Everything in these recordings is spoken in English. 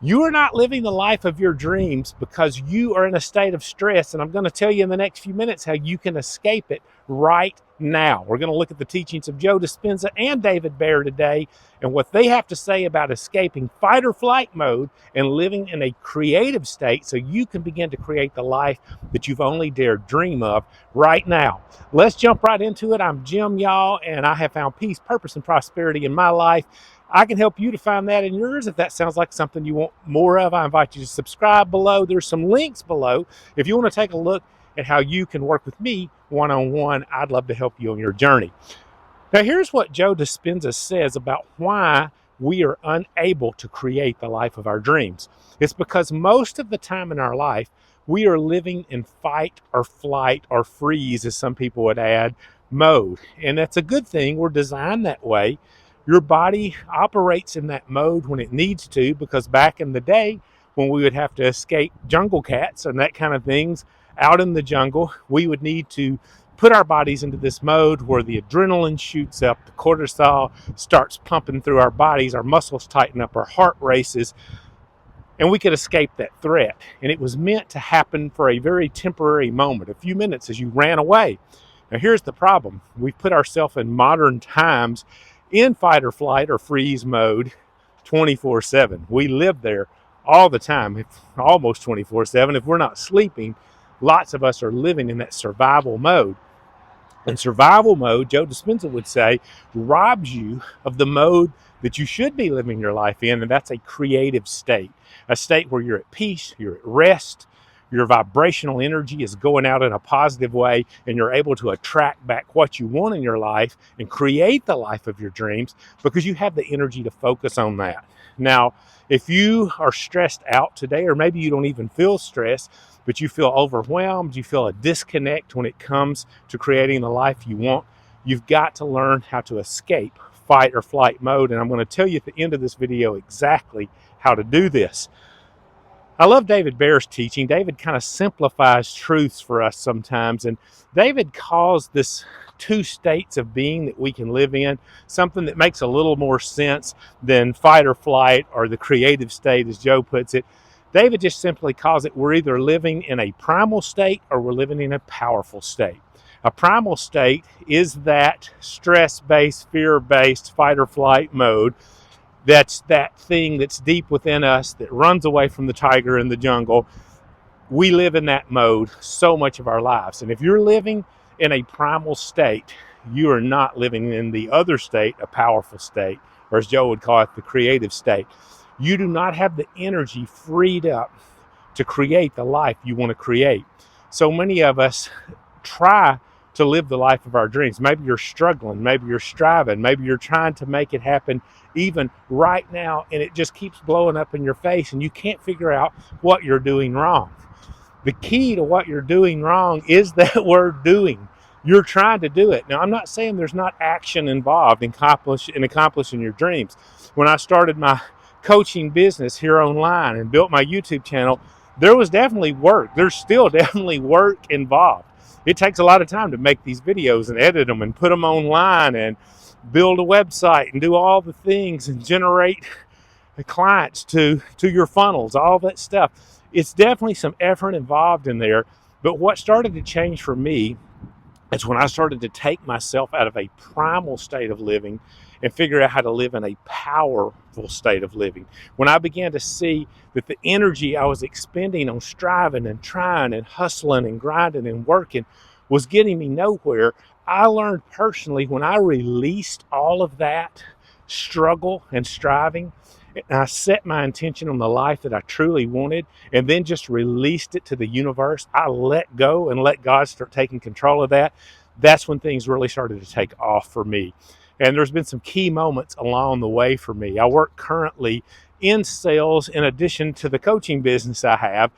You are not living the life of your dreams because you are in a state of stress. And I'm going to tell you in the next few minutes how you can escape it right now. We're going to look at the teachings of Joe Dispenza and David Bear today and what they have to say about escaping fight or flight mode and living in a creative state so you can begin to create the life that you've only dared dream of right now. Let's jump right into it. I'm Jim, y'all, and I have found peace, purpose, and prosperity in my life. I can help you to find that in yours. If that sounds like something you want more of, I invite you to subscribe below. There's some links below. If you want to take a look at how you can work with me one-on-one, I'd love to help you on your journey. Now, here's what Joe Dispenza says about why we are unable to create the life of our dreams. It's because most of the time in our life, we are living in fight or flight or freeze, as some people would add, mode. And that's a good thing. We're designed that way. Your body operates in that mode when it needs to, because back in the day when we would have to escape jungle cats and that kind of things out in the jungle, we would need to put our bodies into this mode where the adrenaline shoots up, the cortisol starts pumping through our bodies, our muscles tighten up, our heart races, and we could escape that threat. And it was meant to happen for a very temporary moment, a few minutes as you ran away. Now here's the problem. We've put ourselves in modern times in fight or flight or freeze mode 24/7. We live there all the time, almost 24/7. If we're not sleeping, lots of us are living in that survival mode. And survival mode, Joe Dispenza would say, robs you of the mode that you should be living your life in, and that's a creative state, a state where you're at peace, you're at rest, your vibrational energy is going out in a positive way, and you're able to attract back what you want in your life and create the life of your dreams because you have the energy to focus on that. Now, if you are stressed out today, or maybe you don't even feel stressed, but you feel overwhelmed, you feel a disconnect when it comes to creating the life you want, you've got to learn how to escape fight or flight mode. And I'm going to tell you at the end of this video exactly how to do this. I love David Bear's teaching. David kind of simplifies truths for us sometimes. And David calls this two states of being that we can live in something that makes a little more sense than fight or flight or the creative state, as Joe puts it. David just simply calls it we're either living in a primal state or we're living in a powerful state. A primal state is that stress-based, fear-based fight or flight mode. That's that thing that's deep within us that runs away from the tiger in the jungle. We live in that mode so much of our lives. And if you're living in a primal state, you are not living in the other state, a powerful state, or as Joe would call it, the creative state. You do not have the energy freed up to create the life you want to create. So many of us try to live the life of our dreams. Maybe you're struggling, maybe you're striving, maybe you're trying to make it happen even right now, and it just keeps blowing up in your face and you can't figure out what you're doing wrong. The key to what you're doing wrong is that word doing. You're trying to do it. Now, I'm not saying there's not action involved in accomplishing your dreams. When I started my coaching business here online and built my YouTube channel, there was definitely work. There's still definitely work involved. It takes a lot of time to make these videos and edit them and put them online and build a website and do all the things and generate the clients to your funnels, all that stuff. It's definitely some effort involved in there. But what started to change for me is when I started to take myself out of a primal state of living and figure out how to live in a powerful state of living. When I began to see that the energy I was expending on striving and trying and hustling and grinding and working was getting me nowhere, I learned personally when I released all of that struggle and striving, and I set my intention on the life that I truly wanted and then just released it to the universe, I let go and let God start taking control of that. That's when things really started to take off for me. And there's been some key moments along the way for me. I work currently in sales in addition to the coaching business I have.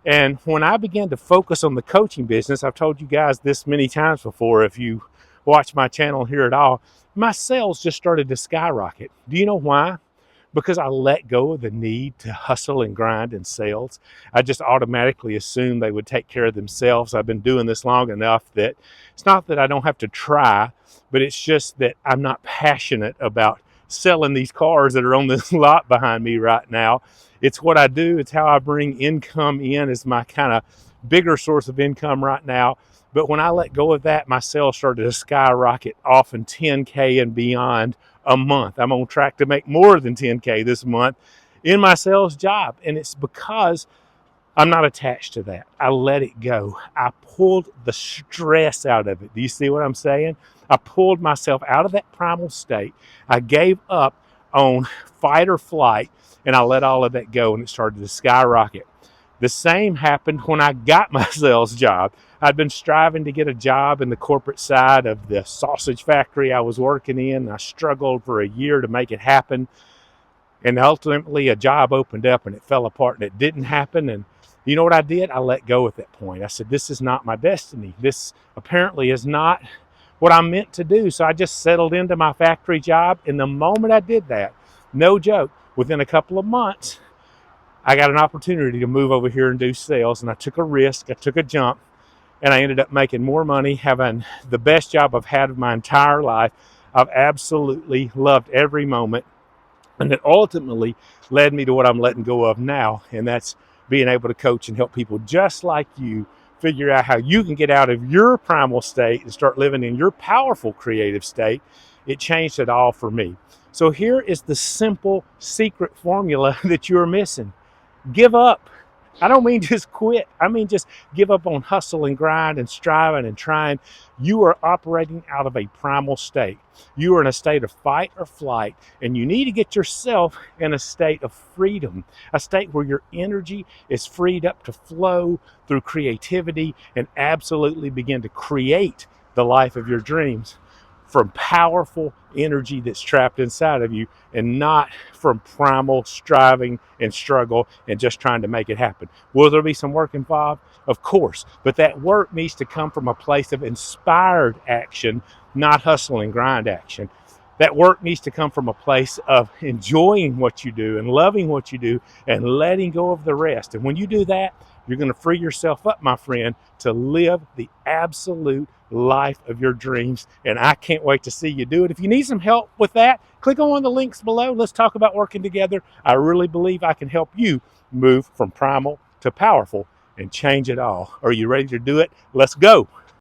And when I began to focus on the coaching business, I've told you guys this many times before, if you watch my channel here at all, my sales just started to skyrocket. Do you know why? Because I let go of the need to hustle and grind in sales. I just automatically assumed they would take care of themselves. I've been doing this long enough that it's not that I don't have to try, but it's just that I'm not passionate about selling these cars that are on this lot behind me right now. It's what I do. It's how I bring income in as my kind of bigger source of income right now. But when I let go of that, my sales started to skyrocket, often 10K and beyond a month. I'm on track to make more than 10K this month in my sales job. And it's because I'm not attached to that. I let it go. I pulled the stress out of it. Do you see what I'm saying? I pulled myself out of that primal state. I gave up on fight or flight, and I let all of that go, and it started to skyrocket. The same happened when I got my sales job. I'd been striving to get a job in the corporate side of the sausage factory I was working in. I struggled for a year to make it happen. And ultimately a job opened up and it fell apart and it didn't happen. And you know what I did? I let go at that point. I said, this is not my destiny. This apparently is not what I'm meant to do. So I just settled into my factory job. And the moment I did that, no joke, within a couple of months, I got an opportunity to move over here and do sales. And I took a risk, I took a jump, and I ended up making more money, having the best job I've had of my entire life. I've absolutely loved every moment. And it ultimately led me to what I'm letting go of now, and that's being able to coach and help people just like you figure out how you can get out of your primal state and start living in your powerful creative state. It changed it all for me. So here is the simple secret formula that you're missing. Give up. I don't mean just quit. I mean just give up on hustle and grind and striving and trying. You are operating out of a primal state. You are in a state of fight or flight, and you need to get yourself in a state of freedom, a state where your energy is freed up to flow through creativity and absolutely begin to create the life of your dreams from powerful energy that's trapped inside of you, and not from primal striving and struggle and just trying to make it happen. Will there be some work involved? Of course, but that work needs to come from a place of inspired action, not hustle and grind action. That work needs to come from a place of enjoying what you do and loving what you do and letting go of the rest. And when you do that, you're going to free yourself up, my friend, to live the absolute life of your dreams. And I can't wait to see you do it. If you need some help with that, click on one of the links below. Let's talk about working together. I really believe I can help you move from primal to powerful and change it all. Are you ready to do it? Let's go.